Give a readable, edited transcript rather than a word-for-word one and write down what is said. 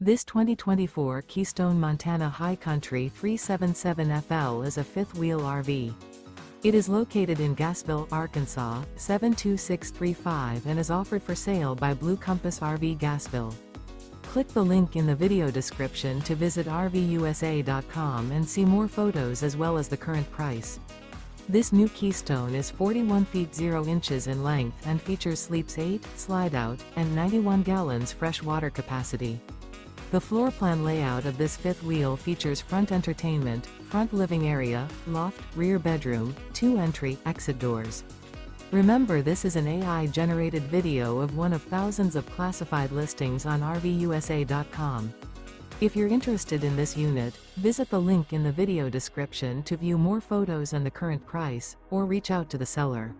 This 2024 Keystone Montana High Country 377FL is a fifth-wheel RV. It is located in Gassville, Arkansas, 72635 and is offered for sale by Blue Compass RV Gassville. Click the link in the video description to visit RVUSA.com and see more photos as well as the current price. This new Keystone is 41 feet 0 inches in length and features sleeps 8, slide-out, and 91 gallons fresh water capacity. The floor plan layout of this fifth wheel features front entertainment, front living area, loft, rear bedroom, 2 entry/exit doors. Remember, this is an AI-generated video of one of thousands of classified listings on RVUSA.com. If you're interested in this unit, visit the link in the video description to view more photos and the current price, or reach out to the seller.